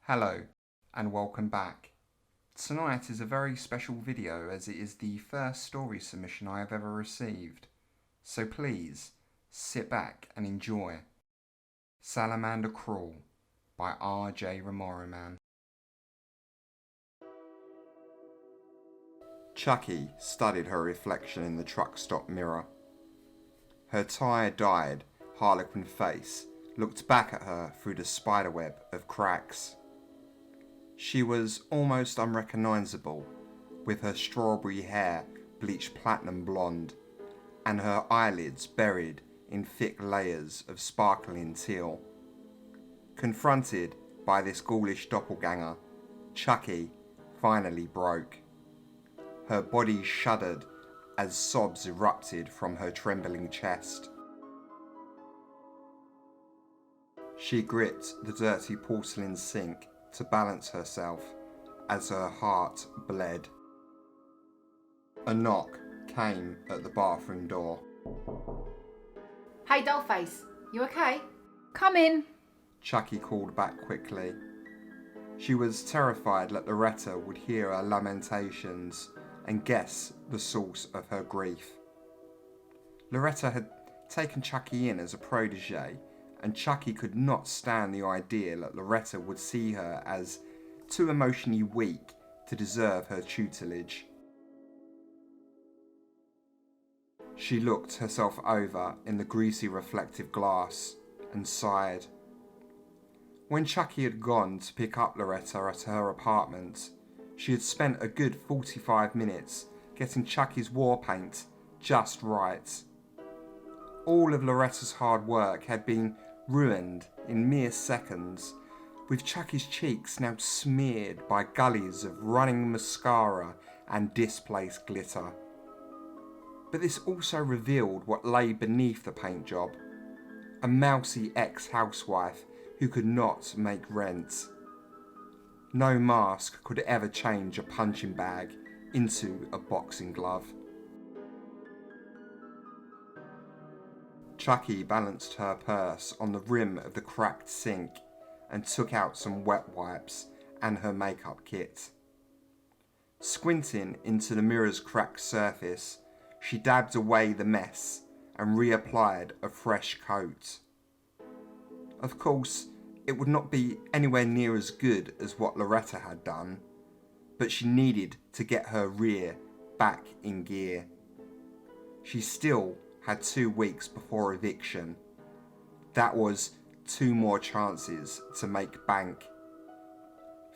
Hello and welcome back. Tonight is a very special video as it is the first story submission I have ever received. So please sit back and enjoy Salamander Crawl by R.J. Remoraman. Chuckie studied her reflection in the truck stop mirror. Her tired-eyed harlequin face looked back at her through the spiderweb of cracks. She was almost unrecognisable, with her strawberry hair bleached platinum blonde, and her eyelids buried in thick layers of sparkling teal. Confronted by this ghoulish doppelganger, Chuckie finally broke. Her body shuddered as sobs erupted from her trembling chest. She gripped the dirty porcelain sink to balance herself as her heart bled. A knock came at the bathroom door. Hey dollface, you okay? Come in. Chuckie called back quickly. She was terrified that Loretta would hear her lamentations and guess the source of her grief. Loretta had taken Chuckie in as a protege, and Chuckie could not stand the idea that Loretta would see her as too emotionally weak to deserve her tutelage. She looked herself over in the greasy reflective glass and sighed. When Chuckie had gone to pick up Loretta at her apartment, she had spent a good 45 minutes getting Chuckie's war paint just right. All of Loretta's hard work had been ruined in mere seconds, with Chuckie's cheeks now smeared by gullies of running mascara and displaced glitter. But this also revealed what lay beneath the paint job: a mousy ex-housewife who could not make rent. No mask could ever change a punching bag into a boxing glove. Chuckie balanced her purse on the rim of the cracked sink and took out some wet wipes and her makeup kit. Squinting into the mirror's cracked surface, she dabbed away the mess and reapplied a fresh coat. Of course, it would not be anywhere near as good as what Loretta had done, but she needed to get her rear back in gear. She still had 2 weeks before eviction. That was 2 more chances to make bank.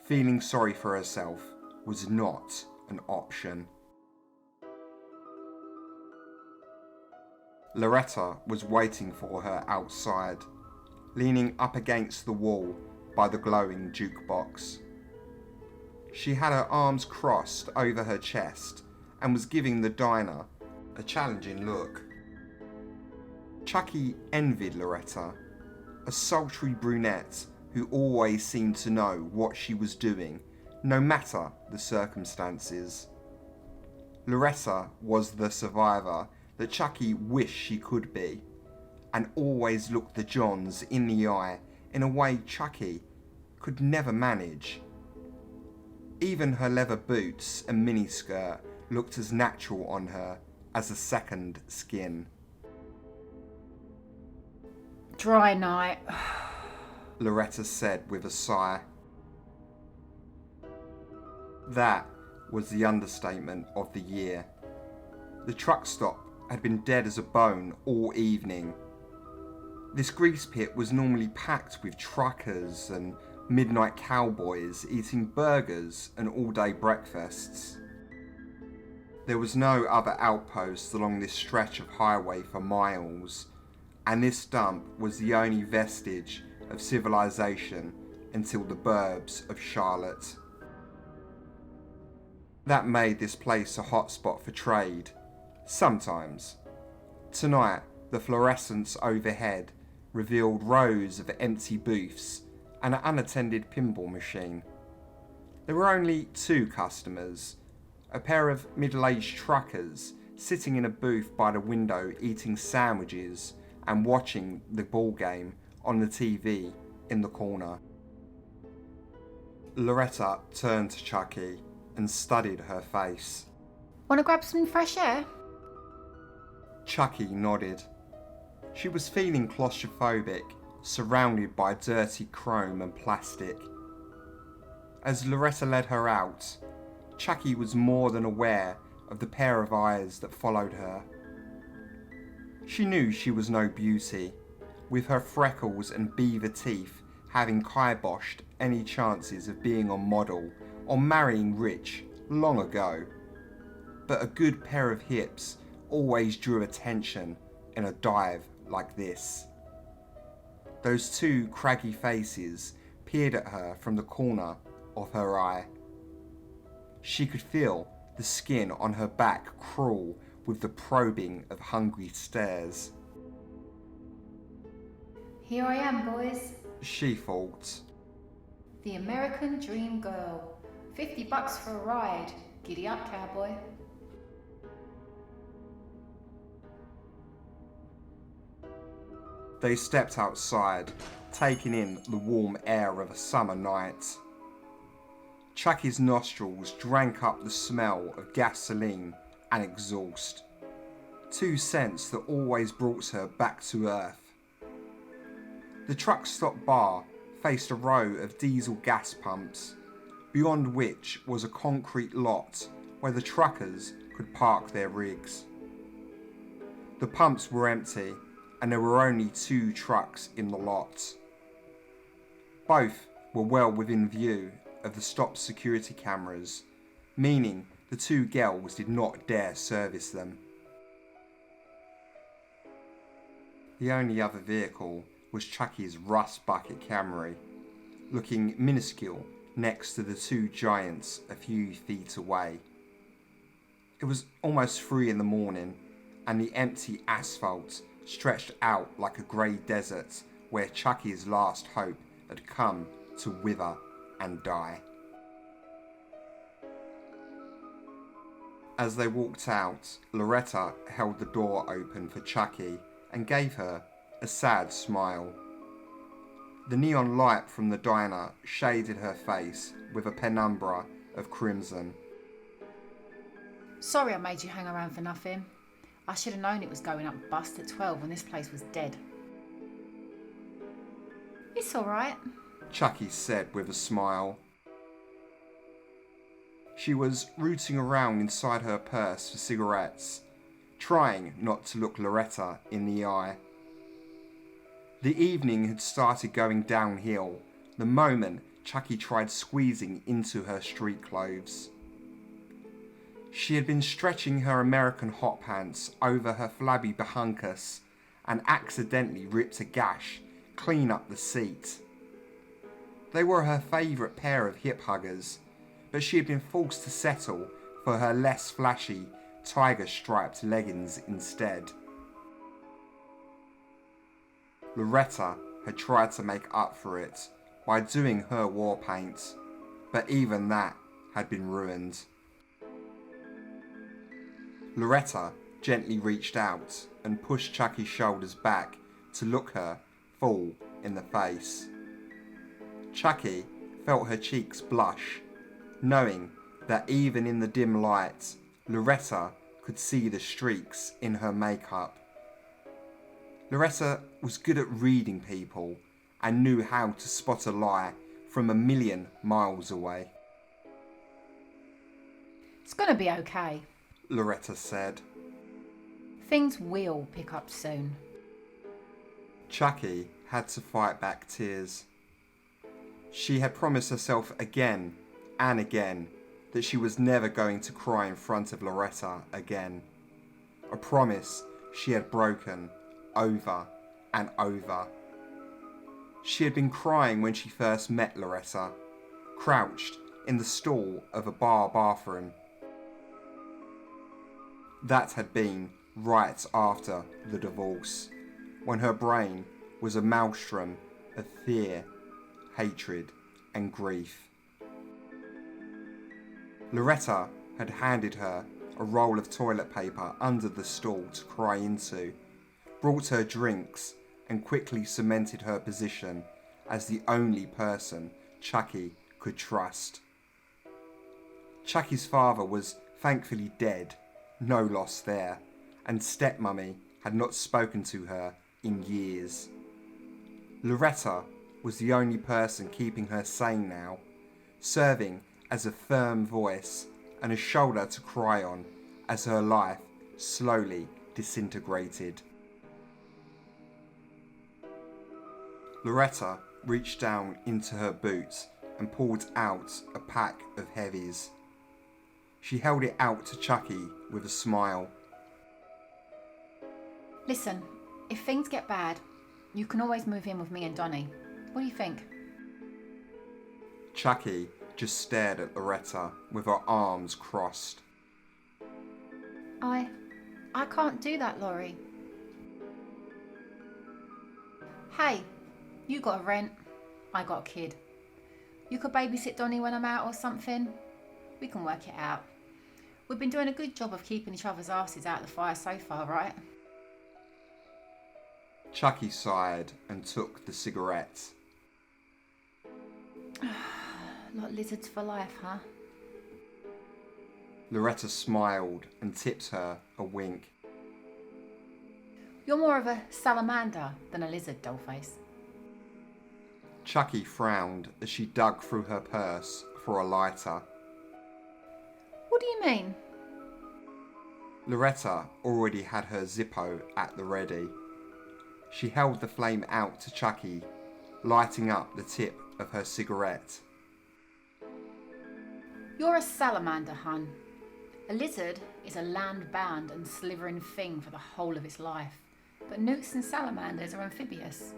Feeling sorry for herself was not an option. Loretta was waiting for her outside, leaning up against the wall by the glowing jukebox. She had her arms crossed over her chest and was giving the diner a challenging look. Chuckie envied Loretta, a sultry brunette who always seemed to know what she was doing, no matter the circumstances. Loretta was the survivor that Chuckie wished she could be, and always looked the Johns in the eye in a way Chuckie could never manage. Even her leather boots and miniskirt looked as natural on her as a second skin. Dry night. Loretta said with a sigh. That was the understatement of the year. The truck stop had been dead as a bone all evening. This grease pit was normally packed with truckers and midnight cowboys eating burgers and all-day breakfasts. There was no other outpost along this stretch of highway for miles, and this dump was the only vestige of civilization until the burbs of Charlotte. That made this place a hotspot for trade, sometimes. Tonight, the fluorescence overhead revealed rows of empty booths and an unattended pinball machine. There were only 2 customers, a pair of middle-aged truckers sitting in a booth by the window eating sandwiches and watching the ball game on the TV in the corner. Loretta turned to Chuckie and studied her face. Wanna grab some fresh air? Chuckie nodded. She was feeling claustrophobic, surrounded by dirty chrome and plastic. As Loretta led her out, Chuckie was more than aware of the pair of eyes that followed her. She knew she was no beauty, with her freckles and beaver teeth having kiboshed any chances of being a model or marrying rich long ago. But a good pair of hips always drew attention in a dive like this. Those two craggy faces peered at her from the corner of her eye. She could feel the skin on her back crawl with the probing of hungry stares. Here I am, boys. She thought. The American Dream Girl. $50 for a ride. Giddy up, cowboy. They stepped outside, taking in the warm air of a summer night. Chuckie's nostrils drank up the smell of gasoline and exhaust, two scents that always brought her back to earth. The truck stop bar faced a row of diesel gas pumps, beyond which was a concrete lot where the truckers could park their rigs. The pumps were empty, and there were only 2 trucks in the lot. Both were well within view of the stop security cameras, meaning the 2 girls did not dare service them. The only other vehicle was Chuckie's rust bucket Camry, looking minuscule next to the 2 giants a few feet away. It was almost 3 in the morning, and the empty asphalt stretched out like a grey desert where Chuckie's last hope had come to wither and die. As they walked out, Loretta held the door open for Chuckie and gave her a sad smile. The neon light from the diner shaded her face with a penumbra of crimson. Sorry I made you hang around for nothing. I should have known it was going up bust at 12 when this place was dead. It's alright, Chuckie said with a smile. She was rooting around inside her purse for cigarettes, trying not to look Loretta in the eye. The evening had started going downhill the moment Chuckie tried squeezing into her street clothes. She had been stretching her American hot pants over her flabby bahunkus and accidentally ripped a gash clean up the seat. They were her favourite pair of hip huggers, but she had been forced to settle for her less flashy tiger-striped leggings instead. Loretta had tried to make up for it by doing her war paint, but even that had been ruined. Loretta gently reached out and pushed Chuckie's shoulders back to look her full in the face. Chuckie felt her cheeks blush, knowing that even in the dim light, Loretta could see the streaks in her makeup. Loretta was good at reading people and knew how to spot a lie from a million miles away. It's gonna be okay, Loretta said. Things will pick up soon. Chuckie had to fight back tears. She had promised herself again and again that she was never going to cry in front of Loretta again. A promise she had broken over and over. She had been crying when she first met Loretta, crouched in the stall of a bar bathroom. That had been right after the divorce, when her brain was a maelstrom of fear, hatred, and grief. Loretta had handed her a roll of toilet paper under the stall to cry into, brought her drinks, and quickly cemented her position as the only person Chuckie could trust. Chuckie's father was thankfully dead, no loss there, and stepmummy had not spoken to her in years. Loretta was the only person keeping her sane now, serving as a firm voice and a shoulder to cry on as her life slowly disintegrated. Loretta reached down into her boot and pulled out a pack of heavies. She held it out to Chuckie with a smile. Listen, if things get bad, you can always move in with me and Donnie. What do you think? Chuckie just stared at Loretta with her arms crossed. I can't do that, Laurie. Hey, you got a rent, I got a kid. You could babysit Donnie when I'm out or something. We can work it out. We've been doing a good job of keeping each other's asses out of the fire so far, right? Chuckie sighed and took the cigarette. Like lizards for life, huh? Loretta smiled and tipped her a wink. You're more of a salamander than a lizard, dollface. Chuckie frowned as she dug through her purse for a lighter. What do you mean? Loretta already had her Zippo at the ready. She held the flame out to Chuckie, lighting up the tip of her cigarette. You're a salamander, hun. A lizard is a land-bound and slithering thing for the whole of its life. But newts and salamanders are amphibious.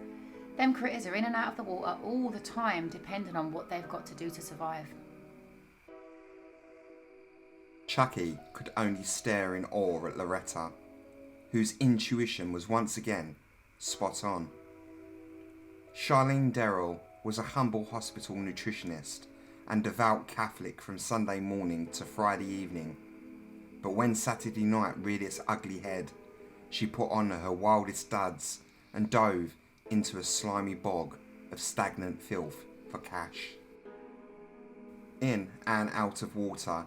Them critters are in and out of the water all the time, depending on what they've got to do to survive. Chuckie could only stare in awe at Loretta, whose intuition was once again spot on. Chuckie Darrell was a humble hospital nutritionist and devout Catholic from Sunday morning to Friday evening. But when Saturday night reared its ugly head, she put on her wildest duds and dove into a slimy bog of stagnant filth for cash. In and out of water,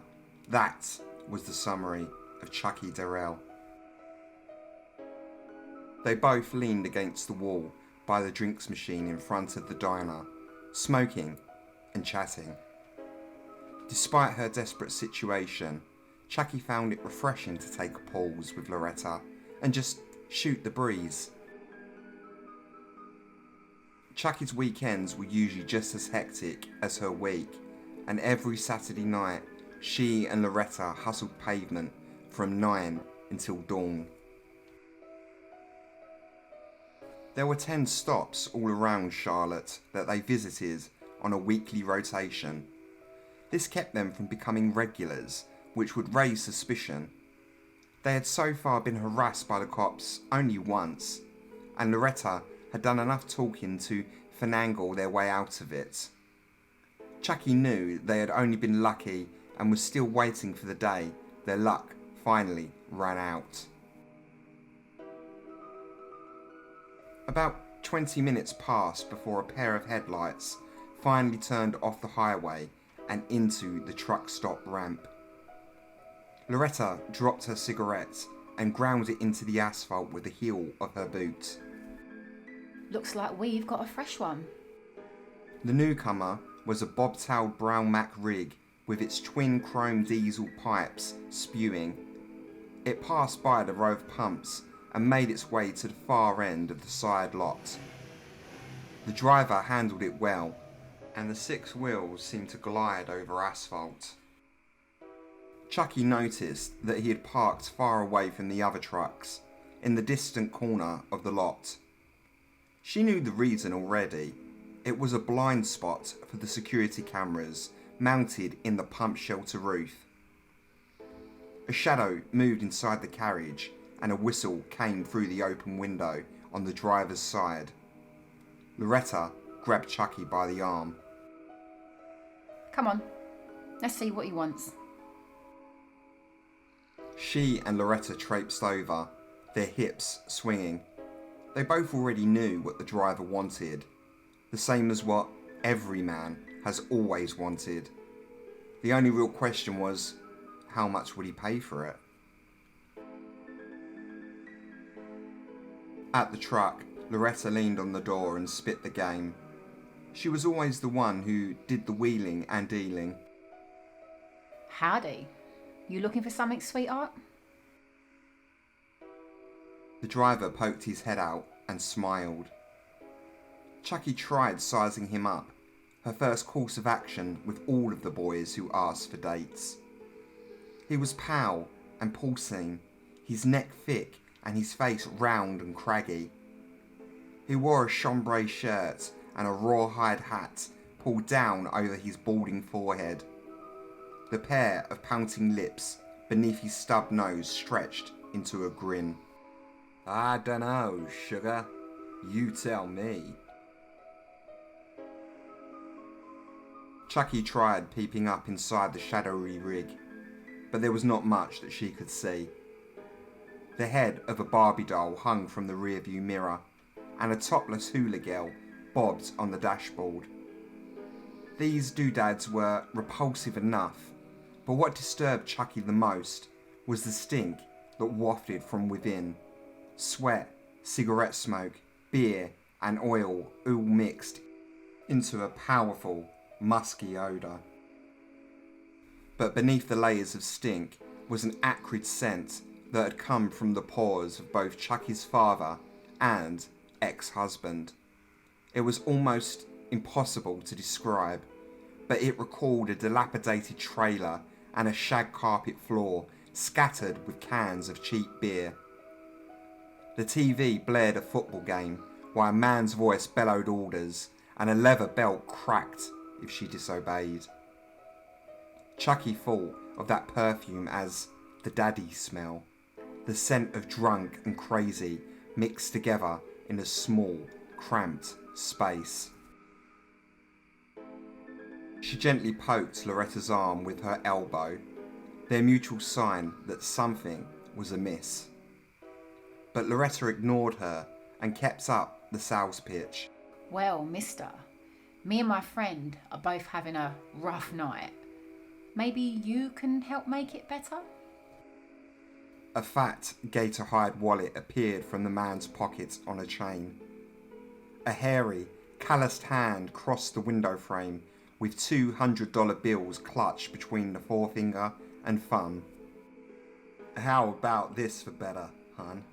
that was the summary of Chuckie Darrell. They both leaned against the wall by the drinks machine in front of the diner, smoking and chatting. Despite her desperate situation, Chuckie found it refreshing to take a pause with Loretta and just shoot the breeze. Chuckie's weekends were usually just as hectic as her week, and every Saturday night she and Loretta hustled pavement from 9 until dawn. There were 10 stops all around Charlotte that they visited on a weekly rotation. This kept them from becoming regulars, which would raise suspicion. They had so far been harassed by the cops only once, and Loretta had done enough talking to finagle their way out of it. Chuckie knew they had only been lucky and was still waiting for the day their luck finally ran out. About 20 minutes passed before a pair of headlights finally turned off the highway and into the truck stop ramp. Loretta dropped her cigarette and ground it into the asphalt with the heel of her boot. Looks like we've got a fresh one. The newcomer was a bobtailed brown Mack rig with its twin chrome diesel pipes spewing. It passed by the row of pumps and made its way to the far end of the side lot. The driver handled it well, and the 6 wheels seemed to glide over asphalt. Chuckie noticed that he had parked far away from the other trucks, in the distant corner of the lot. She knew the reason already. It was a blind spot for the security cameras mounted in the pump shelter roof. A shadow moved inside the carriage and a whistle came through the open window on the driver's side. Loretta grabbed Chuckie by the arm. Come on, let's see what he wants. She and Loretta traipsed over, their hips swinging. They both already knew what the driver wanted, the same as what every man has always wanted. The only real question was, how much would he pay for it? At the truck, Loretta leaned on the door and spit the game. She was always the one who did the wheeling and dealing. Howdy. You looking for something, sweetheart? The driver poked his head out and smiled. Chuckie tried sizing him up, her first course of action with all of the boys who asked for dates. He was pale and porcine, his neck thick and his face round and craggy. He wore a chambray shirt and a rawhide hat pulled down over his balding forehead. The pair of pouting lips beneath his stub nose stretched into a grin. I dunno, sugar. You tell me. Chuckie tried peeping up inside the shadowy rig, but there was not much that she could see. The head of a Barbie doll hung from the rearview mirror, and a topless hula girl bobbed on the dashboard. These doodads were repulsive enough, but what disturbed Chuckie the most was the stink that wafted from within. Sweat, cigarette smoke, beer, and oil all mixed into a powerful, musky odour. But beneath the layers of stink was an acrid scent that had come from the pores of both Chuckie's father and ex-husband. It was almost impossible to describe, but it recalled a dilapidated trailer and a shag carpet floor scattered with cans of cheap beer. The TV blared a football game while a man's voice bellowed orders and a leather belt cracked if she disobeyed. Chuckie thought of that perfume as the daddy smell, the scent of drunk and crazy mixed together in a small, cramped space. She gently poked Loretta's arm with her elbow, their mutual sign that something was amiss. But Loretta ignored her and kept up the sales pitch. Well, mister, me and my friend are both having a rough night. Maybe you can help make it better? A fat gator-hide wallet appeared from the man's pocket on a chain. A hairy, calloused hand crossed the window frame with $200 bills clutched between the forefinger and thumb. How about this for better, hun?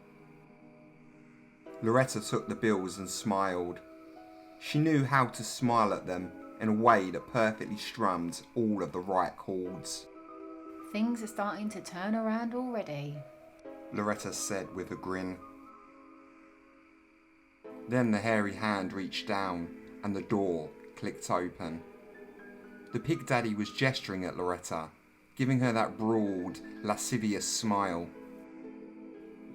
Loretta took the bills and smiled. She knew how to smile at them in a way that perfectly strummed all of the right chords. Things are starting to turn around already, Loretta said with a grin. Then the hairy hand reached down and the door clicked open. The Pig Daddy was gesturing at Loretta, giving her that broad, lascivious smile.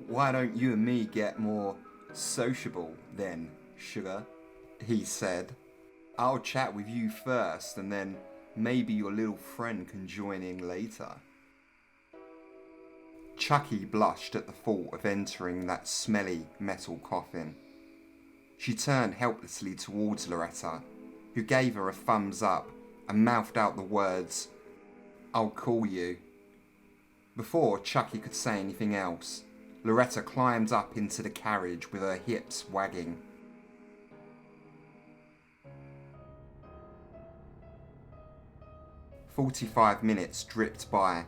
Why don't you and me get more sociable then, sugar? He said. I'll chat with you first and then maybe your little friend can join in later. Chuckie blushed at the thought of entering that smelly metal coffin. She turned helplessly towards Loretta, who gave her a thumbs up and mouthed out the words, I'll call you. Before Chuckie could say anything else, Loretta climbed up into the carriage with her hips wagging. "45 minutes dripped by,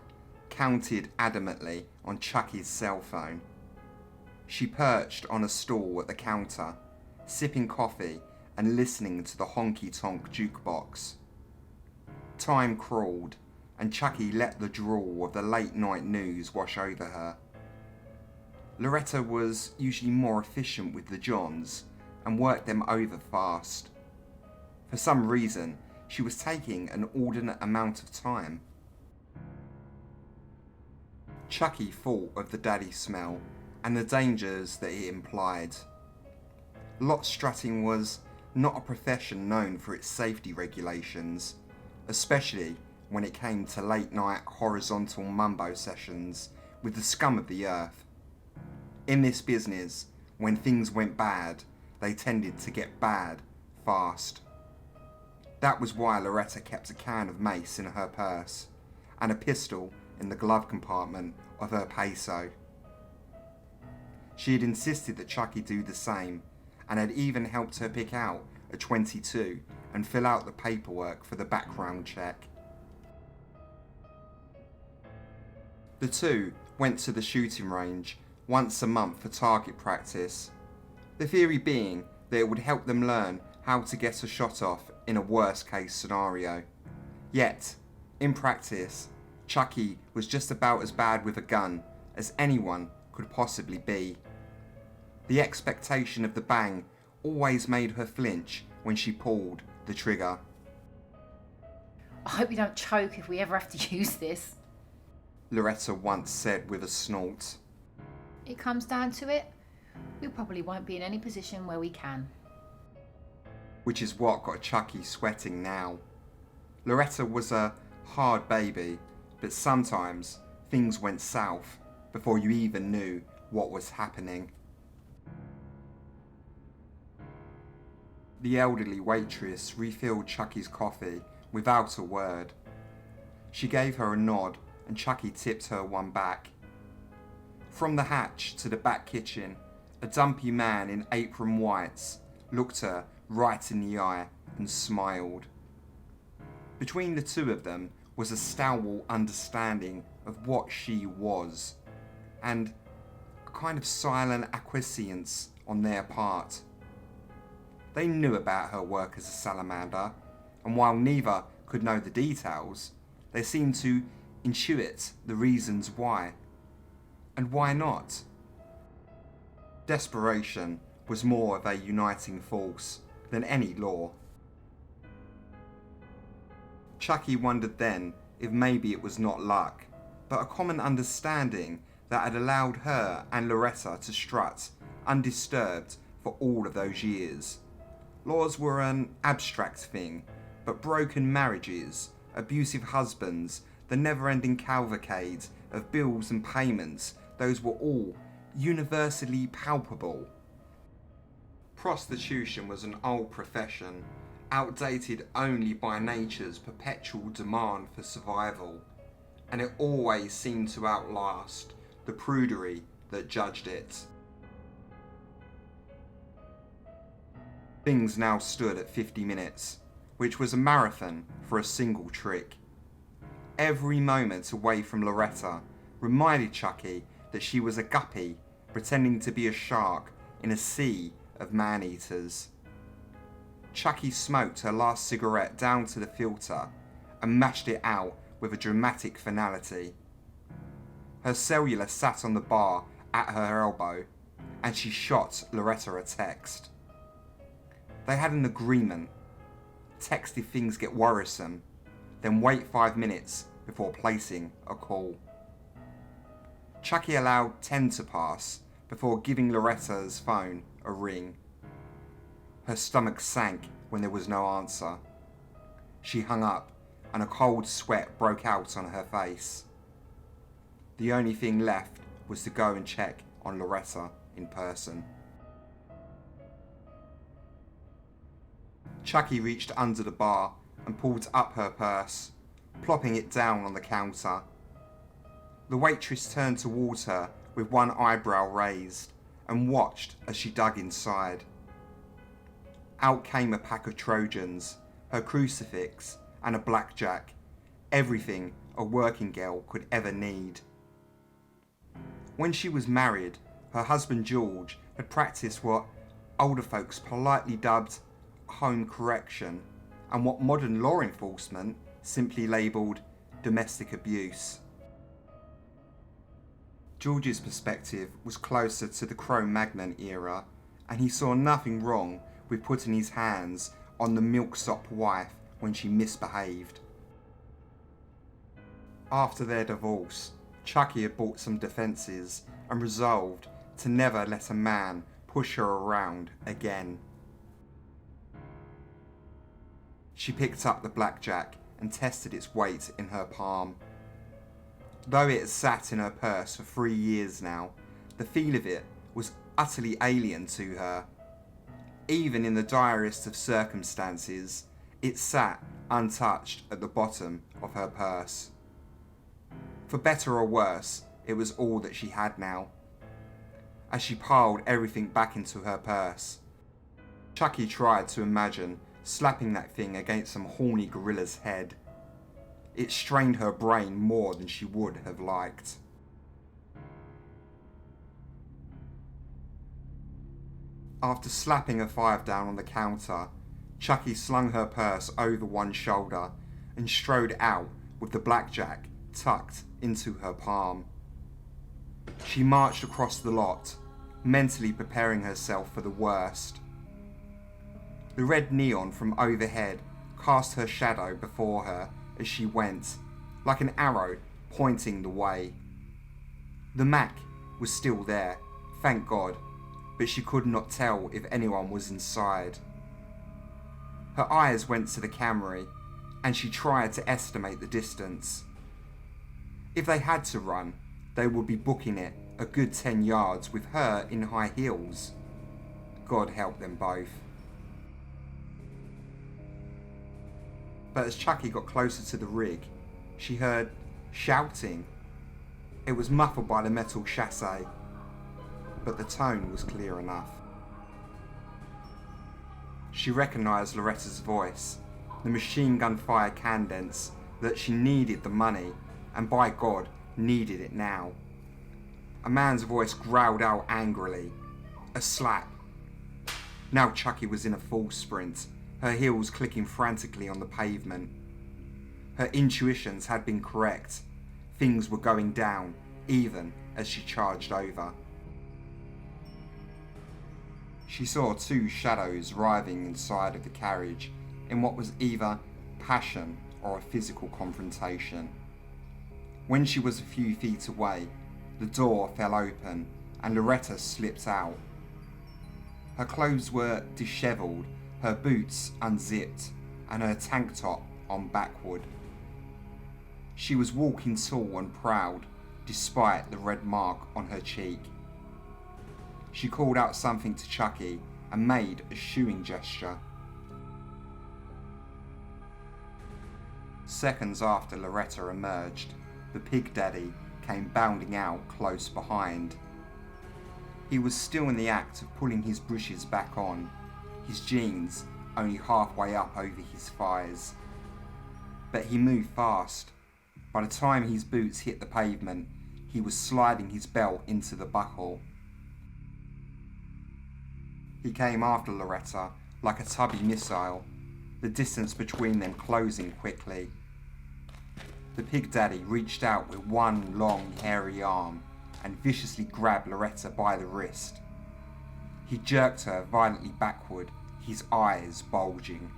counted adamantly on Chuckie's cell phone. She perched on a stool at the counter, sipping coffee and listening to the honky-tonk jukebox. Time crawled, and Chuckie let the drawl of the late-night news wash over her. Loretta was usually more efficient with the Johns and worked them over fast. For some reason, she was taking an inordinate amount of time. Chuckie thought of the daddy smell and the dangers that it implied. Lot strutting was not a profession known for its safety regulations, especially when it came to late-night horizontal mumbo sessions with the scum of the earth. In this business, when things went bad, they tended to get bad fast. That was why Loretta kept a can of mace in her purse and a pistol in the glove compartment of her peso. She had insisted that Chuckie do the same and had even helped her pick out a .22 and fill out the paperwork for the background check. The two went to the shooting range once a month for target practice, the theory being that it would help them learn how to get a shot off in a worst case scenario. Yet, in practice, Chuckie was just about as bad with a gun as anyone could possibly be. The expectation of the bang always made her flinch when she pulled the trigger. I hope you don't choke if we ever have to use this, Loretta once said with a snort. It comes down to it, we probably won't be in any position where we can. Which is what got Chuckie sweating now. Loretta was a hard baby, but sometimes things went south before you even knew what was happening. The elderly waitress refilled Chuckie's coffee without a word. She gave her a nod and Chuckie tipped her one back. From the hatch to the back kitchen, a dumpy man in apron whites looked her right in the eye and smiled. Between the two of them was a stalwart understanding of what she was, and a kind of silent acquiescence on their part. They knew about her work as a salamander, and while neither could know the details, they seemed to intuit the reasons why. And why not? Desperation was more of a uniting force than any law. Chuckie wondered then if maybe it was not luck, but a common understanding that had allowed her and Loretta to strut undisturbed for all of those years. Laws were an abstract thing, but broken marriages, abusive husbands, the never-ending cavalcade of bills and payments, those were all universally palpable. Prostitution was an old profession, outdated only by nature's perpetual demand for survival, and it always seemed to outlast the prudery that judged it. Things now stood at 50 minutes, which was a marathon for a single trick. Every moment away from Loretta reminded Chuckie that she was a guppy pretending to be a shark in a sea of man-eaters. Chuckie smoked her last cigarette down to the filter and mashed it out with a dramatic finality. Her cellular sat on the bar at her elbow, and she shot Loretta a text. They had an agreement. Text if things get worrisome, then wait 5 minutes before placing a call. Chuckie allowed 10 to pass before giving Loretta's phone a ring. Her stomach sank when there was no answer. She hung up and a cold sweat broke out on her face. The only thing left was to go and check on Loretta in person. Chuckie reached under the bar and pulled up her purse, plopping it down on the counter. The waitress turned towards her with one eyebrow raised and watched as she dug inside. Out came a pack of Trojans, her crucifix and a blackjack, everything a working girl could ever need. When she was married, her husband George had practiced what older folks politely dubbed home correction and what modern law enforcement simply labelled domestic abuse. George's perspective was closer to the Cro-Magnon era, and he saw nothing wrong with putting his hands on the milksop wife when she misbehaved. After their divorce, Chuckie had bought some defences and resolved to never let a man push her around again. She picked up the blackjack and tested its weight in her palm. Though it had sat in her purse for 3 years now, the feel of it was utterly alien to her. Even in the direst of circumstances, It sat untouched at the bottom of her purse. For better or worse, it was all that she had now. As she piled everything back into her purse, Chuckie tried to imagine slapping that thing against some horny gorilla's head. It strained her brain more than she would have liked. After slapping a $5 down on the counter, Chuckie slung her purse over one shoulder and strode out with the blackjack tucked into her palm. She marched across the lot, mentally preparing herself for the worst. The red neon from overhead cast her shadow before her as she went, like an arrow pointing the way. The Mac was still there, thank God, but she could not tell if anyone was inside. Her eyes went to the Camry, and she tried to estimate the distance. If they had to run, they would be booking it a good 10 yards with her in high heels. God help them both. But as Chuckie got closer to the rig, she heard shouting. It was muffled by the metal chassis, but the tone was clear enough. She recognised Loretta's voice, the machine gun fire cadence that she needed the money, and by God, needed it now. A man's voice growled out angrily. A slap. Now Chuckie was in a full sprint, her heels clicking frantically on the pavement. Her intuitions had been correct. Things were going down, even as she charged over. She saw two shadows writhing inside of the carriage in what was either passion or a physical confrontation. When she was a few feet away, the door fell open and Loretta slipped out. Her clothes were dishevelled, her boots unzipped, and her tank top on backward. She was walking tall and proud, despite the red mark on her cheek. She called out something to Chuckie and made a shooing gesture. Seconds after Loretta emerged, the Pig Daddy came bounding out close behind. He was still in the act of pulling his breeches back on, his jeans only halfway up over his thighs. But he moved fast. By the time his boots hit the pavement, he was sliding his belt into the buckle. He came after Loretta like a tubby missile, the distance between them closing quickly. The Pig Daddy reached out with one long, hairy arm and viciously grabbed Loretta by the wrist. He jerked her violently backward, his eyes bulging.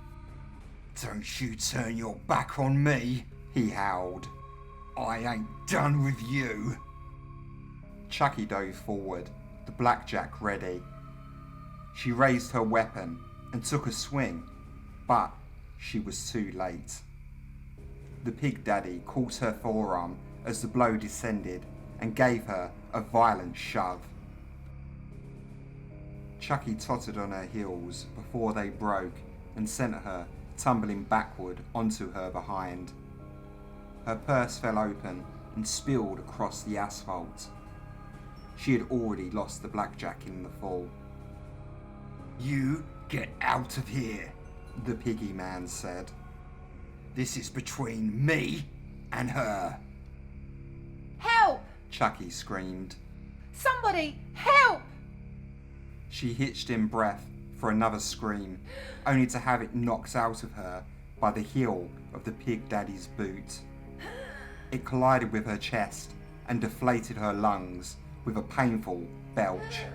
"Don't you turn your back on me," he howled. "I ain't done with you." Chuckie dove forward, the blackjack ready. She raised her weapon and took a swing, but she was too late. The Pig Daddy caught her forearm as the blow descended and gave her a violent shove. Chuckie tottered on her heels before they broke and sent her tumbling backward onto her behind. Her purse fell open and spilled across the asphalt. She had already lost the blackjack in the fall. "You get out of here," the piggy man said. "This is between me and her." Help! Chuckie screamed. Somebody, help! She hitched in breath for another scream, only to have it knocked out of her by the heel of the Pig Daddy's boot. It collided with her chest and deflated her lungs with a painful belch.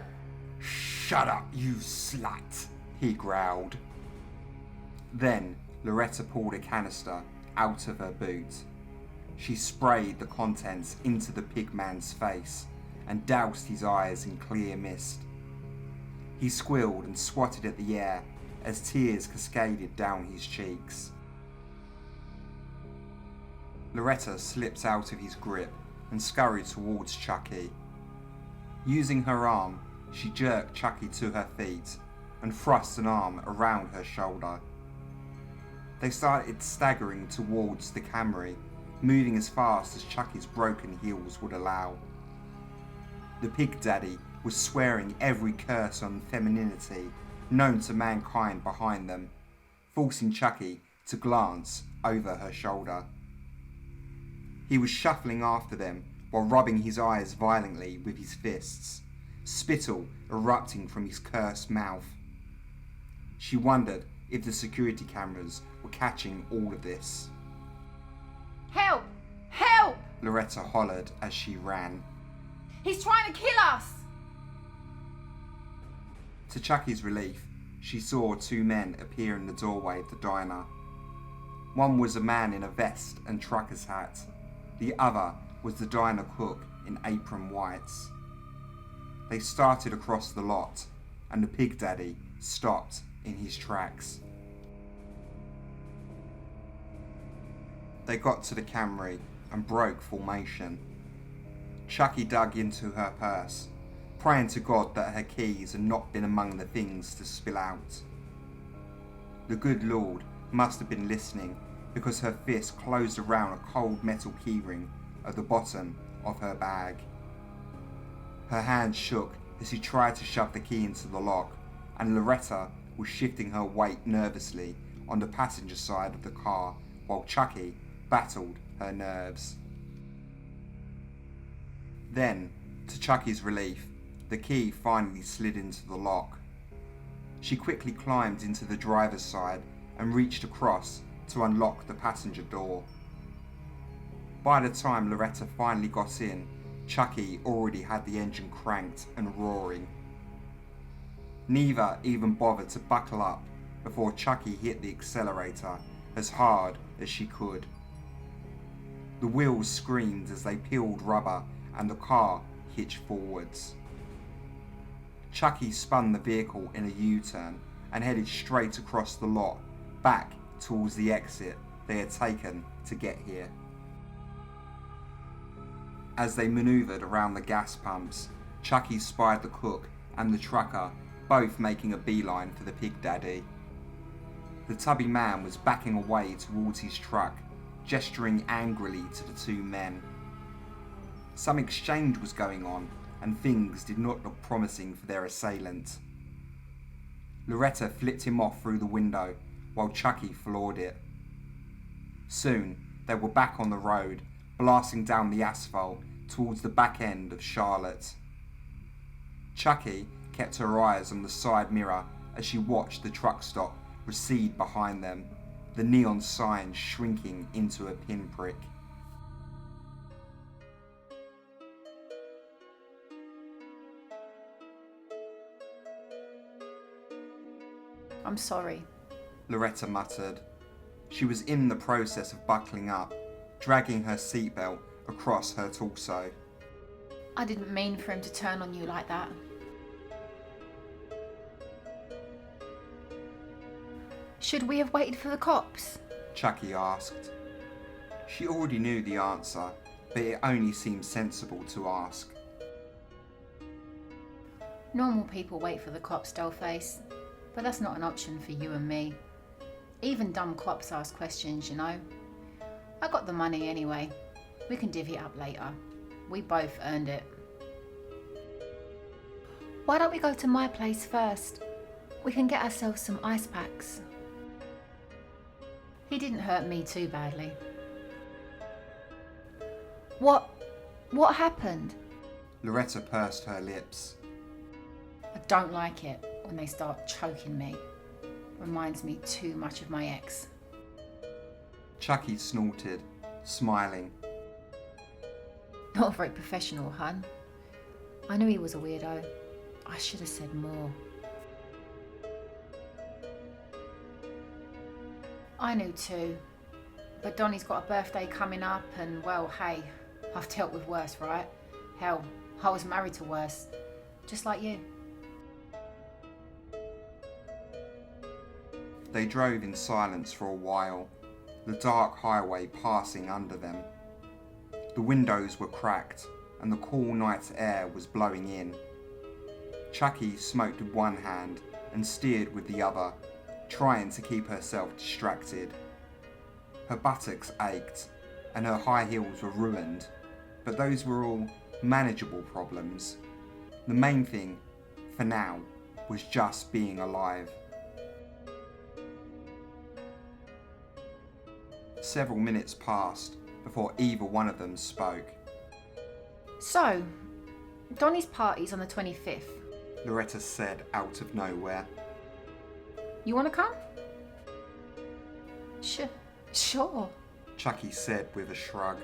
"Shut up, you slut," he growled. Then Loretta pulled a canister out of her boot. She sprayed the contents into the pig man's face and doused his eyes in clear mist. He squealed and swatted at the air as tears cascaded down his cheeks. Loretta slipped out of his grip and scurried towards Chuckie. Using her arm, she jerked Chuckie to her feet and thrust an arm around her shoulder. They started staggering towards the Camry, moving as fast as Chuckie's broken heels would allow. The Pig Daddy was swearing every curse on femininity known to mankind behind them, forcing Chuckie to glance over her shoulder. He was shuffling after them while rubbing his eyes violently with his fists, spittle erupting from his cursed mouth. She wondered if the security cameras were catching all of this. Help! Help! Loretta hollered as she ran. He's trying to kill us! To Chuckie's relief, she saw two men appear in the doorway of the diner. One was a man in a vest and trucker's hat. The other was the diner cook in apron whites. They started across the lot, and the Pig Daddy stopped in his tracks. They got to the Camry and broke formation. Chuckie dug into her purse, praying to God that her keys had not been among the things to spill out. The good Lord must have been listening, because her fist closed around a cold metal keyring at the bottom of her bag. Her hand shook as she tried to shove the key into the lock, and Loretta was shifting her weight nervously on the passenger side of the car while Chuckie battled her nerves. Then, to Chuckie's relief, the key finally slid into the lock. She quickly climbed into the driver's side and reached across to unlock the passenger door. By the time Loretta finally got in, Chuckie already had the engine cranked and roaring. Neither even bothered to buckle up before Chuckie hit the accelerator as hard as she could. The wheels screamed as they peeled rubber and the car hitched forwards. Chuckie spun the vehicle in a U-turn and headed straight across the lot, back towards the exit they had taken to get here. As they manoeuvred around the gas pumps, Chuckie spied the cook and the trucker both making a beeline for the Pig Daddy. The tubby man was backing away towards his truck, gesturing angrily to the two men. Some exchange was going on, and things did not look promising for their assailant. Loretta flipped him off through the window, while Chuckie floored it. Soon, they were back on the road, blasting down the asphalt towards the back end of Charlotte. Chuckie kept her eyes on the side mirror as she watched the truck stop recede behind them, the neon sign shrinking into a pinprick. I'm sorry, Loretta muttered. She was in the process of buckling up, dragging her seatbelt across her torso. I didn't mean for him to turn on you like that. Should we have waited for the cops? Chuckie asked. She already knew the answer, but it only seemed sensible to ask. Normal people wait for the cops, dollface, but that's not an option for you and me. Even dumb cops ask questions, you know. I got the money anyway. We can divvy it up later. We both earned it. Why don't we go to my place first? We can get ourselves some ice packs. He didn't hurt me too badly. What happened? Loretta pursed her lips. I don't like it when they start choking me. Reminds me too much of my ex. Chuckie snorted, smiling. Not very professional, hun. I knew he was a weirdo. I should have said more. I knew too. But Donnie's got a birthday coming up and, well, hey, I've dealt with worse, right? Hell, I was married to worse. Just like you. They drove in silence for a while, the dark highway passing under them. The windows were cracked and the cool night air was blowing in. Chuckie smoked with one hand and steered with the other, trying to keep herself distracted. Her buttocks ached, and her high heels were ruined, but those were all manageable problems. The main thing, for now, was just being alive. Several minutes passed before either one of them spoke. So, Donnie's party's on the 25th. Loretta said out of nowhere. You want to come? Sure. Chuckie said with a shrug.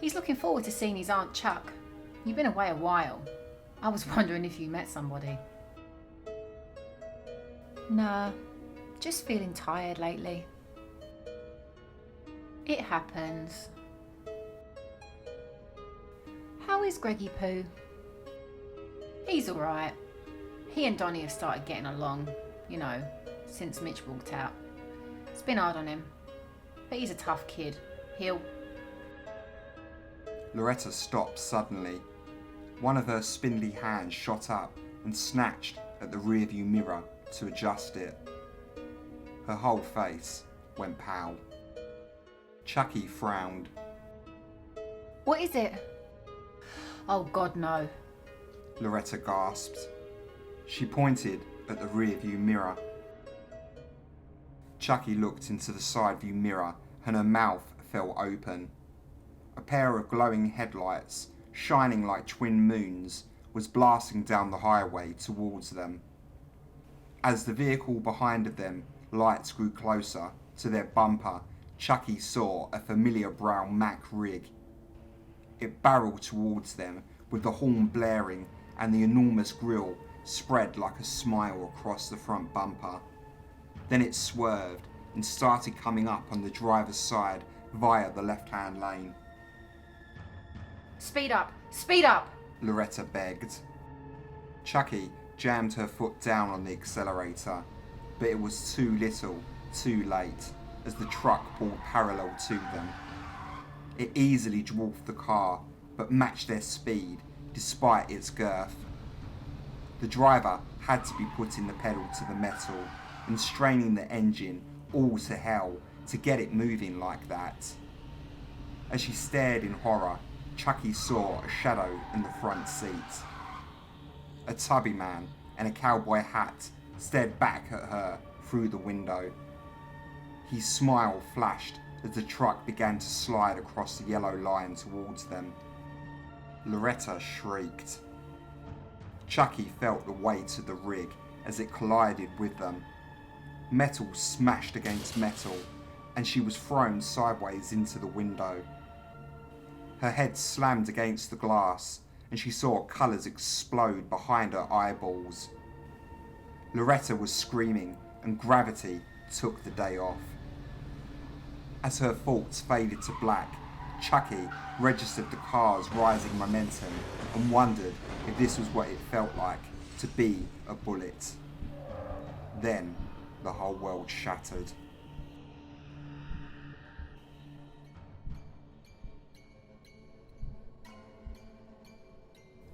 He's looking forward to seeing his Aunt Chuck. You've been away a while. I was wondering if you met somebody. Nah, just feeling tired lately. It happens. How is Greggy Poo? He's alright. He and Donnie have started getting along, since Mitch walked out. It's been hard on him, but he's a tough kid. Loretta stopped suddenly. One of her spindly hands shot up and snatched at the rearview mirror to adjust it. Her whole face went pale. Chuckie frowned. What is it? Oh God, no. Loretta gasped. She pointed at the rearview mirror. Chuckie looked into the side view mirror and her mouth fell open. A pair of glowing headlights, shining like twin moons, was blasting down the highway towards them. As the vehicle behind them lights grew closer to their bumper, Chuckie saw a familiar brown Mack rig. It barreled towards them with the horn blaring and the enormous grille spread like a smile across the front bumper. Then it swerved and started coming up on the driver's side via the left-hand lane. Speed up! Loretta begged. Chuckie jammed her foot down on the accelerator, but it was too little, too late, as the truck pulled parallel to them. It easily dwarfed the car, but matched their speed, despite its girth. The driver had to be putting the pedal to the metal and straining the engine all to hell to get it moving like that. As she stared in horror, Chuckie saw a shadow in the front seat. A tubby man in a cowboy hat stared back at her through the window. His smile flashed as the truck began to slide across the yellow line towards them. Loretta shrieked. Chuckie felt the weight of the rig as it collided with them. Metal smashed against metal, and she was thrown sideways into the window. Her head slammed against the glass, and she saw colours explode behind her eyeballs. Loretta was screaming, and gravity took the day off. As her thoughts faded to black, Chuckie registered the car's rising momentum and wondered if this was what it felt like to be a bullet. Then the whole world shattered.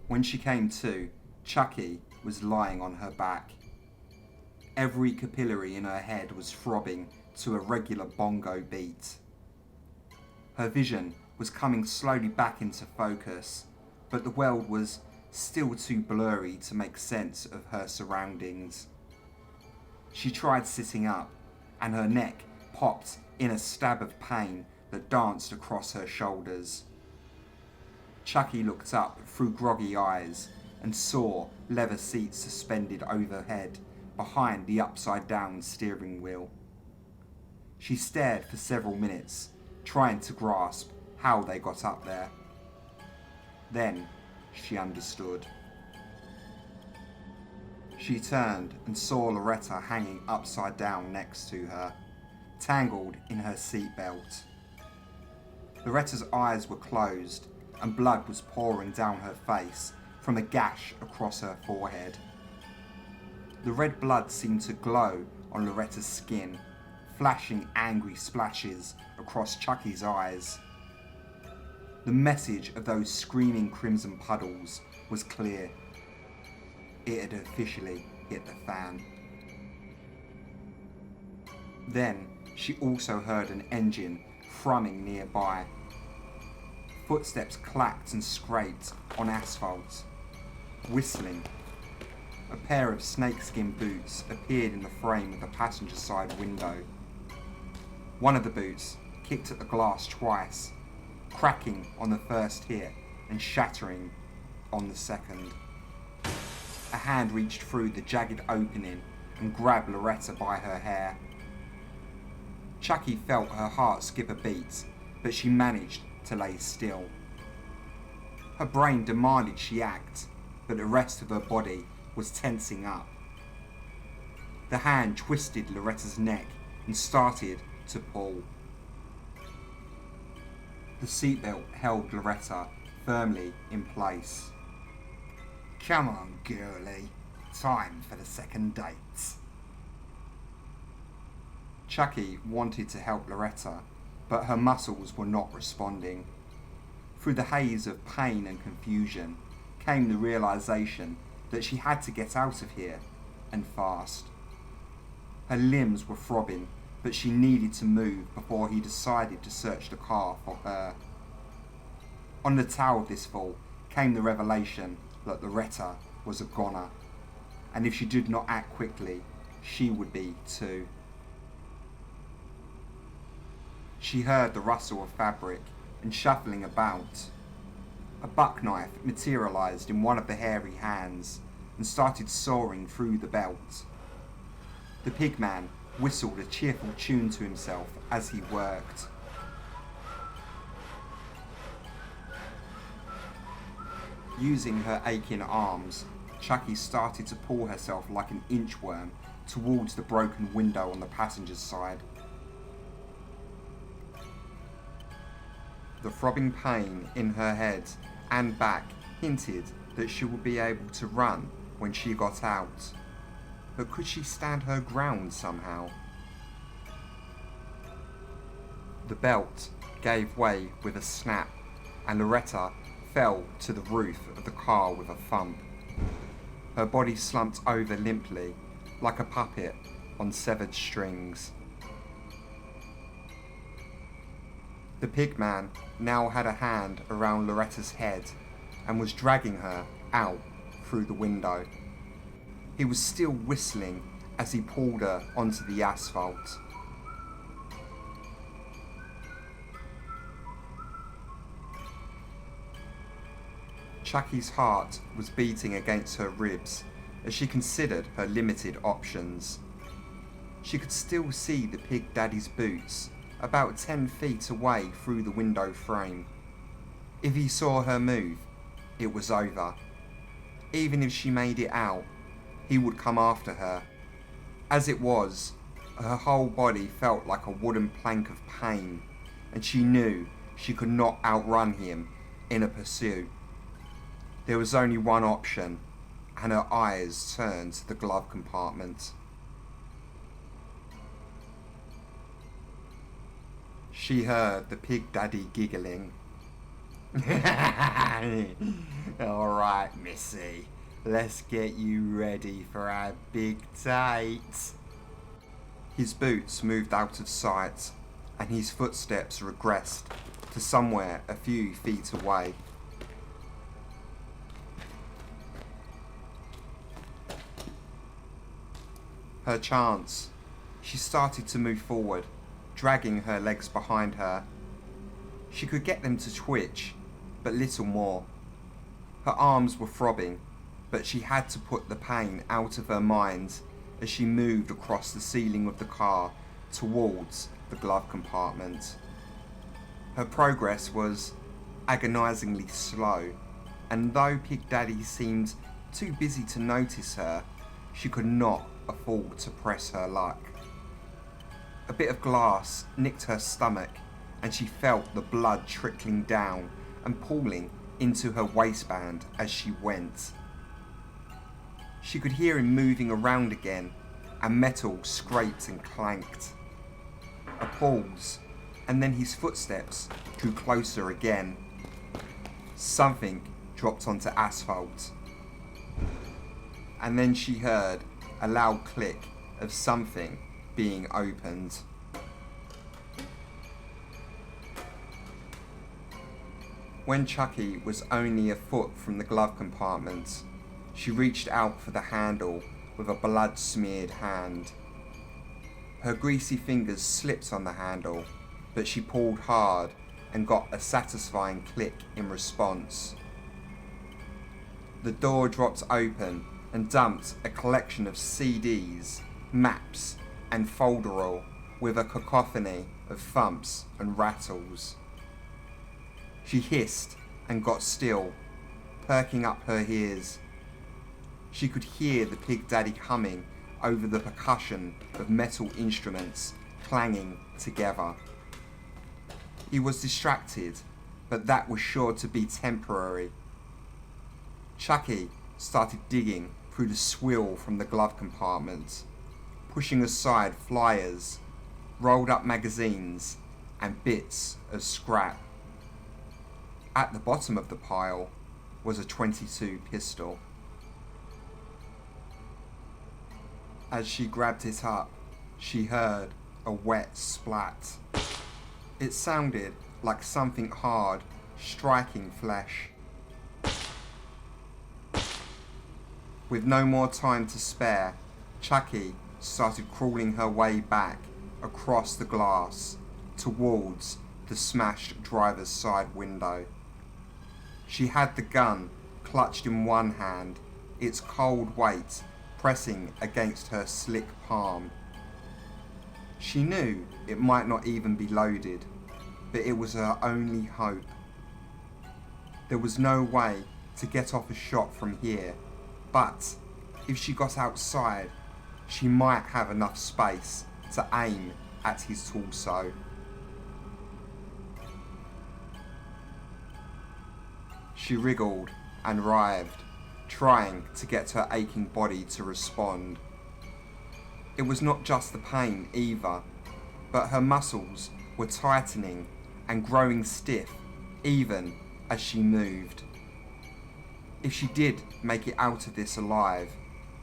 When she came to, Chuckie was lying on her back. Every capillary in her head was throbbing to a regular bongo beat. Her vision was coming slowly back into focus, but the world was still too blurry to make sense of her surroundings. She tried sitting up, and her neck popped in a stab of pain that danced across her shoulders. Chuckie looked up through groggy eyes and saw leather seats suspended overhead behind the upside-down steering wheel. She stared for several minutes, trying to grasp how they got up there. Then she understood. She turned and saw Loretta hanging upside down next to her, tangled in her seatbelt. Loretta's eyes were closed, and blood was pouring down her face from a gash across her forehead. The red blood seemed to glow on Loretta's skin, flashing angry splashes across Chuckie's eyes. The message of those screaming crimson puddles was clear. It had officially hit the fan. Then She also heard an engine thrumming nearby. Footsteps clacked and scraped on asphalt. Whistling. A pair of snakeskin boots appeared in the frame of the passenger side window. One of the boots kicked at the glass twice, cracking on the first hit and shattering on the second. A hand reached through the jagged opening and grabbed Loretta by her hair. Chuckie felt her heart skip a beat, but she managed to lay still. Her brain demanded she act, but the rest of her body was tensing up. The hand twisted Loretta's neck and started to pull. The seatbelt held Loretta firmly in place. "Come on, girlie. Time for the second date." Chuckie wanted to help Loretta, but her muscles were not responding. Through the haze of pain and confusion came the realization that she had to get out of here, and fast. Her limbs were throbbing, but she needed to move before he decided to search the car for her. On the tail of this fall came the revelation that Loretta was a goner, and if she did not act quickly, she would be too. She heard the rustle of fabric and shuffling about. A buck knife materialized in one of the hairy hands and started soaring through the belt. The pigman whistled a cheerful tune to himself as he worked. Using her aching arms, Chuckie started to pull herself like an inchworm towards the broken window on the passenger's side. The throbbing pain in her head and back hinted that she would be able to run when she got out. But could she stand her ground somehow? The belt gave way with a snap, and Loretta fell to the roof of the car with a thump. Her body slumped over limply, like a puppet on severed strings. The pigman now had a hand around Loretta's head and was dragging her out through the window. He was still whistling as he pulled her onto the asphalt. Chuckie's heart was beating against her ribs as she considered her limited options. She could still see the pig daddy's boots about 10 feet away through the window frame. If he saw her move, it was over. Even if she made it out, he would come after her. As it was, her whole body felt like a wooden plank of pain, and she knew she could not outrun him in a pursuit. There was only one option, and her eyes turned to the glove compartment. She heard the pig daddy giggling. "Alright, Missy, let's get you ready for our big date." His boots moved out of sight, and his footsteps regressed to somewhere a few feet away. Her chance. She started to move forward, dragging her legs behind her. She could get them to twitch, but little more. Her arms were throbbing, but she had to put the pain out of her mind as she moved across the ceiling of the car towards the glove compartment. Her progress was agonizingly slow, and though Pig Daddy seemed too busy to notice her, she could not afford to press her luck. A bit of glass nicked her stomach, and she felt the blood trickling down and pooling into her waistband as she went. She could hear him moving around again, and metal scraped and clanked. A pause, and then his footsteps drew closer again. Something dropped onto asphalt. And then she heard a loud click of something being opened. When Chuckie was only a foot from the glove compartment, she reached out for the handle with a blood-smeared hand. Her greasy fingers slipped on the handle, but she pulled hard and got a satisfying click in response. The door dropped open and dumped a collection of CDs, maps, and folderol with a cacophony of thumps and rattles. She hissed and got still, perking up her ears. She could hear the Pig Daddy humming over the percussion of metal instruments clanging together. He was distracted, but that was sure to be temporary. Chuckie started digging through the swill from the glove compartment, pushing aside flyers, rolled up magazines, and bits of scrap. At the bottom of the pile was a .22 pistol. As she grabbed it up, she heard a wet splat. It sounded like something hard striking flesh. With no more time to spare, Chuckie started crawling her way back across the glass towards the smashed driver's side window. She had the gun clutched in one hand, its cold weight pressing against her slick palm. She knew it might not even be loaded, but it was her only hope. There was no way to get off a shot from here, but if she got outside, she might have enough space to aim at his torso. She wriggled and writhed, trying to get her aching body to respond. It was not just the pain either, but her muscles were tightening and growing stiff even as she moved. If she did make it out of this alive,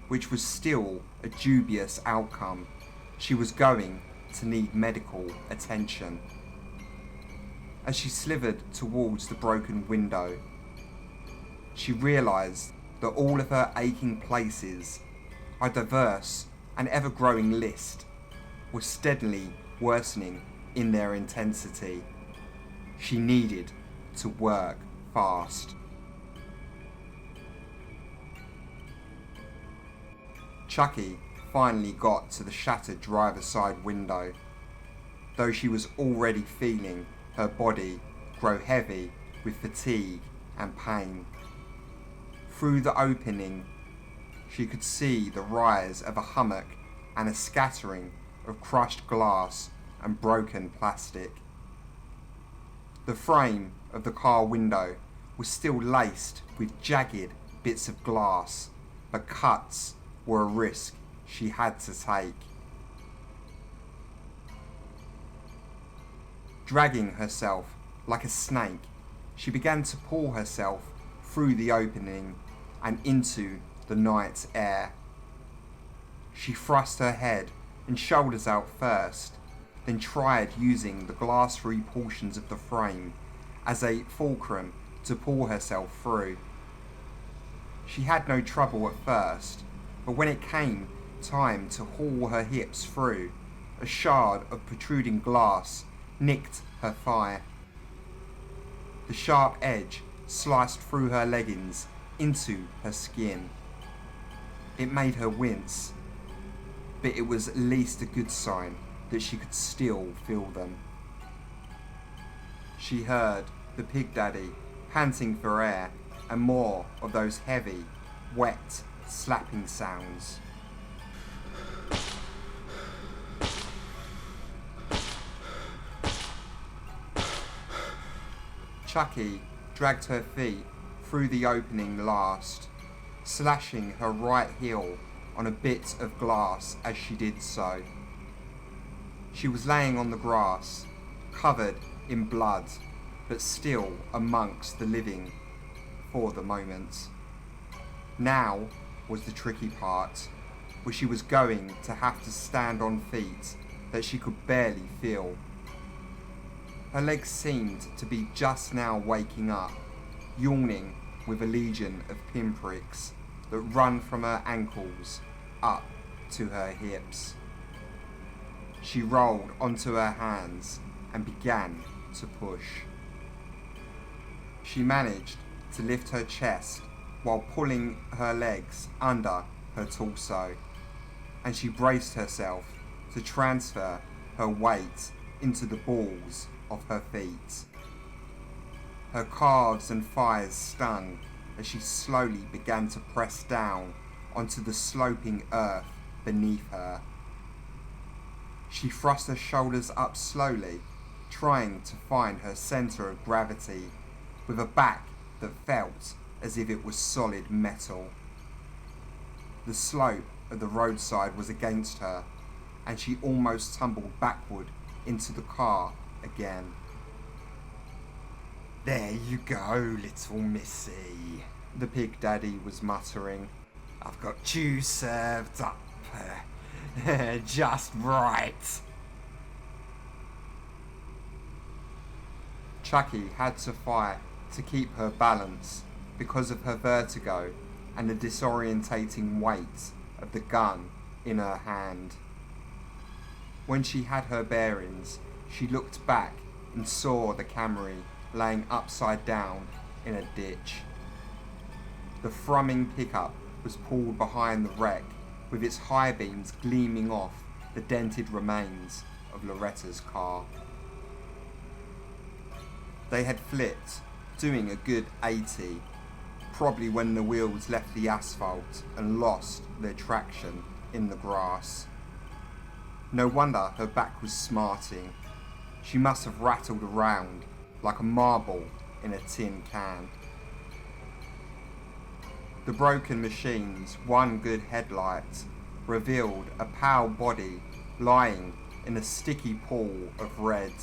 which was still a dubious outcome, she was going to need medical attention. As she slithered towards the broken window, she realised that all of her aching places, a diverse and ever-growing list, were steadily worsening in their intensity. She needed to work fast. Chuckie finally got to the shattered driver's side window, though she was already feeling her body grow heavy with fatigue and pain. Through the opening, she could see the rise of a hummock and a scattering of crushed glass and broken plastic. The frame of the car window was still laced with jagged bits of glass, but cuts were a risk she had to take. Dragging herself like a snake, she began to pull herself through the opening and into the night air. She thrust her head and shoulders out first, then tried using the glass-free portions of the frame as a fulcrum to pull herself through. She had no trouble at first, but when it came time to haul her hips through, a shard of protruding glass nicked her thigh. The sharp edge sliced through her leggings into her skin. It made her wince, but it was at least a good sign that she could still feel them. She heard the Pig Daddy panting for air and more of those heavy, wet, slapping sounds. Chuckie dragged her feet through the opening last, slashing her right heel on a bit of glass as she did so. She was laying on the grass, covered in blood, but still amongst the living for the moment. Now was the tricky part, where she was going to have to stand on feet that she could barely feel. Her legs seemed to be just now waking up, yawning with a legion of pinpricks that run from her ankles up to her hips. She rolled onto her hands and began to push. She managed to lift her chest while pulling her legs under her torso, and she braced herself to transfer her weight into the balls of her feet. Her calves and thighs stung as she slowly began to press down onto the sloping earth beneath her. She thrust her shoulders up slowly, trying to find her centre of gravity, with a back that felt as if it was solid metal. The slope of the roadside was against her, and she almost tumbled backward into the car again. "There you go, little missy," the Pig Daddy was muttering. "I've got you served up just right." Chuckie had to fight to keep her balance because of her vertigo and the disorientating weight of the gun in her hand. When she had her bearings, she looked back and saw the Camry laying upside down in a ditch. The thrumming pickup was pulled behind the wreck, with its high beams gleaming off the dented remains of Loretta's car. They had flipped, doing a good 80, probably when the wheels left the asphalt and lost their traction in the grass. No wonder her back was smarting. She must have rattled around like a marble in a tin can. The broken machine's one good headlight revealed a pale body lying in a sticky pool of red.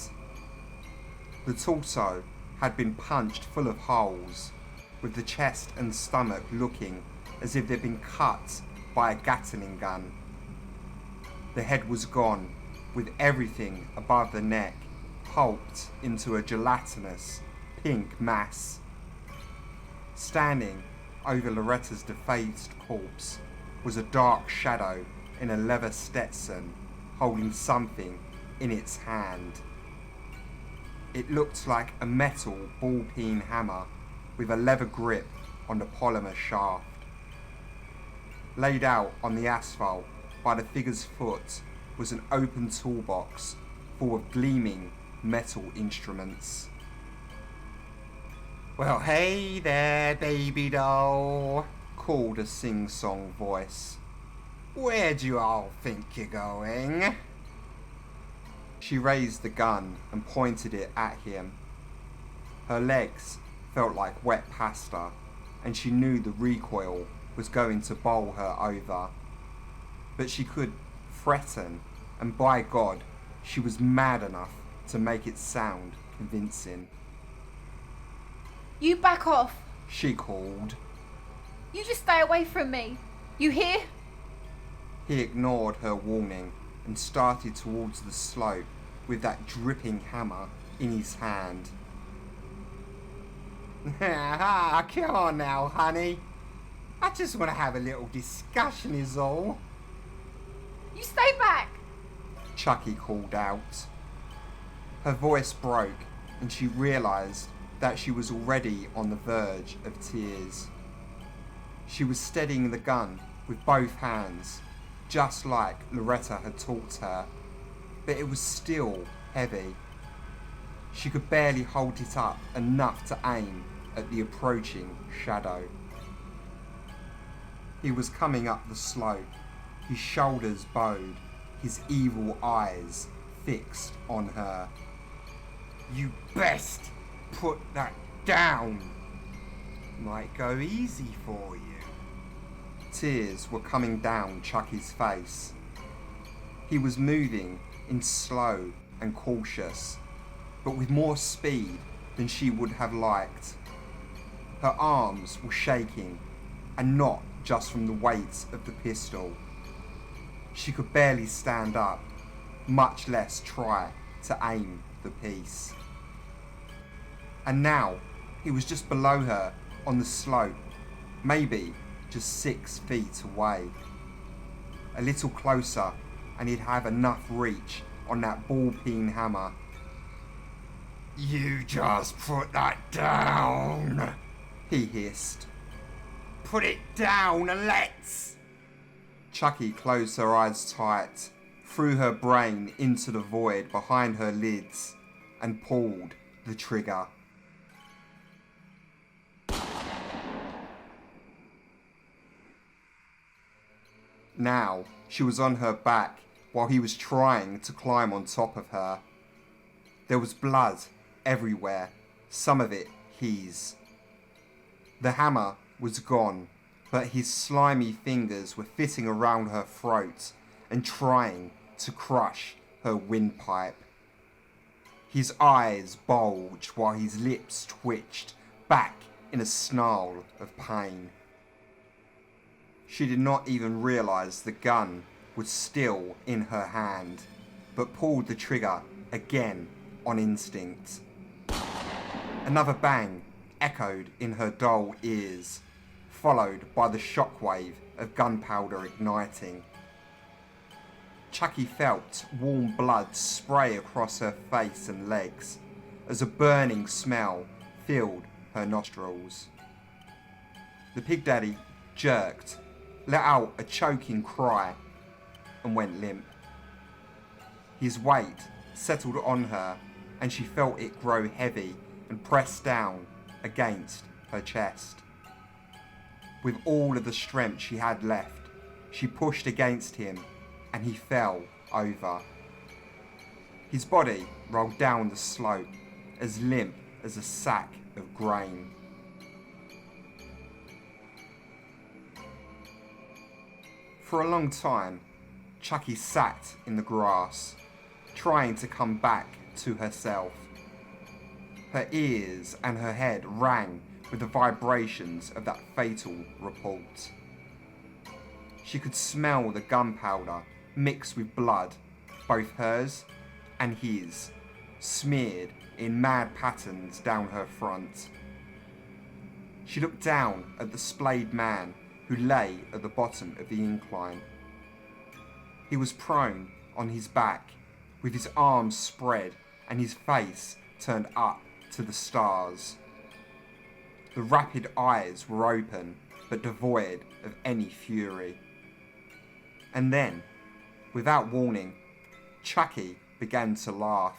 The torso had been punched full of holes, with the chest and stomach looking as if they'd been cut by a Gatling gun. The head was gone, with everything above the neck pulped into a gelatinous pink mass. Standing over Loretta's defaced corpse was a dark shadow in a leather Stetson, holding something in its hand. It looked like a metal ball-peen hammer with a leather grip on the polymer shaft. Laid out on the asphalt by the figure's foot was an open toolbox full of gleaming metal instruments. "Well, hey there, baby doll," called a sing-song voice. "Where do you all think you're going?" She raised the gun and pointed it at him. Her legs felt like wet pasta, and she knew the recoil was going to bowl her over. But she could threaten, and by God, she was mad enough to make it sound convincing. You back off. She called. You just stay away from me. You hear? He ignored her warning and started towards the slope with that dripping hammer in his hand. Come on now, honey. I just want to have a little discussion is all. You stay back. Chuckie called out. Her voice broke and she realised that she was already on the verge of tears. She was steadying the gun with both hands, just like Loretta had taught her, but it was still heavy. She could barely hold it up enough to aim at the approaching shadow. He was coming up the slope, his shoulders bowed, his evil eyes fixed on her. "You best put that down. Might go easy for you." Tears were coming down Chuckie's face. He was moving in slow and cautious, but with more speed than she would have liked. Her arms were shaking, and not just from the weight of the pistol. She could barely stand up, much less try to aim the piece. And now he was just below her on the slope, maybe just 6 feet away. A little closer and he'd have enough reach on that ball-peen hammer. You just put that down, he hissed. Put it down and let's... Chuckie closed her eyes tight, threw her brain into the void behind her lids, and pulled the trigger. Now she was on her back while he was trying to climb on top of her. There was blood everywhere, some of it his. The hammer was gone, but his slimy fingers were fitting around her throat and trying to crush her windpipe. His eyes bulged while his lips twitched back in a snarl of pain. She did not even realise the gun was still in her hand, but pulled the trigger again on instinct. Another bang echoed in her dull ears, followed by the shockwave of gunpowder igniting. Chuckie felt warm blood spray across her face and legs as a burning smell filled her nostrils. The Pig Daddy jerked, let out a choking cry, and went limp. His weight settled on her and she felt it grow heavy and press down against her chest. With all of the strength she had left, she pushed against him and he fell over. His body rolled down the slope, as limp as a sack of grain. For a long time, Chuckie sat in the grass, trying to come back to herself. Her ears and her head rang with the vibrations of that fatal report. She could smell the gunpowder mixed with blood, both hers and his, smeared in mad patterns down her front. She looked down at the splayed man who lay at the bottom of the incline. He was prone on his back, with his arms spread and his face turned up to the stars. The rapid eyes were open, but devoid of any fury. And then, without warning, Chuckie began to laugh.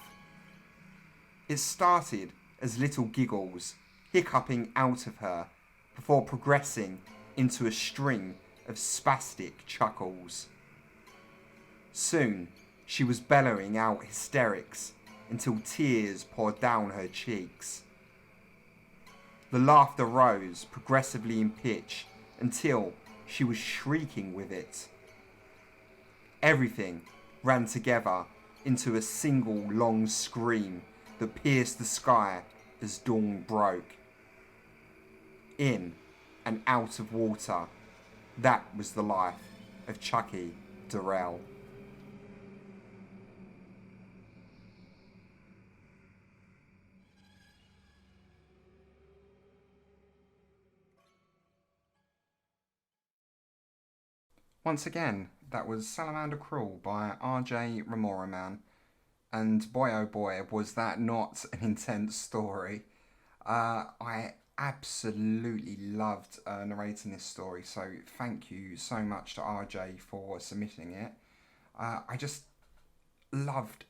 It started as little giggles, hiccuping out of her, before progressing into a string of spastic chuckles. Soon, she was bellowing out hysterics until tears poured down her cheeks. The laughter rose progressively in pitch until she was shrieking with it. Everything ran together into a single long scream that pierced the sky as dawn broke. In and out of water, that was the life of Chuckie Darrell. Once again, that was Salamander Crawl by R.J. Remoraman. And boy oh boy, was that not an intense story. I absolutely loved narrating this story, so thank you so much to RJ for submitting it. I just loved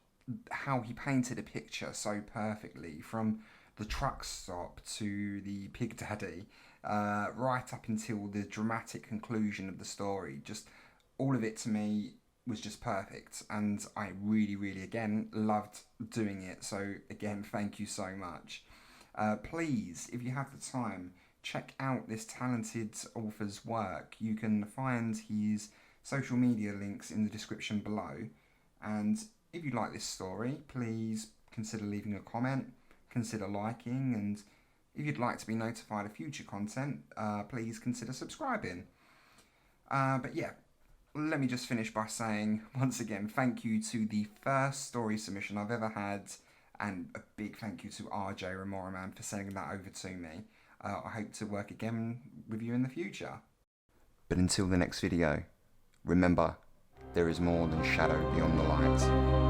how he painted a picture so perfectly, from the truck stop to the Pig Daddy, right up until the dramatic conclusion of the story. Just all of it to me was just perfect, and I really again loved doing it. So again, thank you so much. Please, if you have the time, check out this talented author's work. You can find his social media links in the description below. And if you like this story, please consider leaving a comment, consider liking, and if you'd like to be notified of future content, please consider subscribing. But yeah, let me just finish by saying, once again, thank you to the first story submission I've ever had, And a big thank you to RJ Remoraman for sending that over to me. I hope to work again with you in the future. But until the next video, remember, there is more than shadow beyond the light.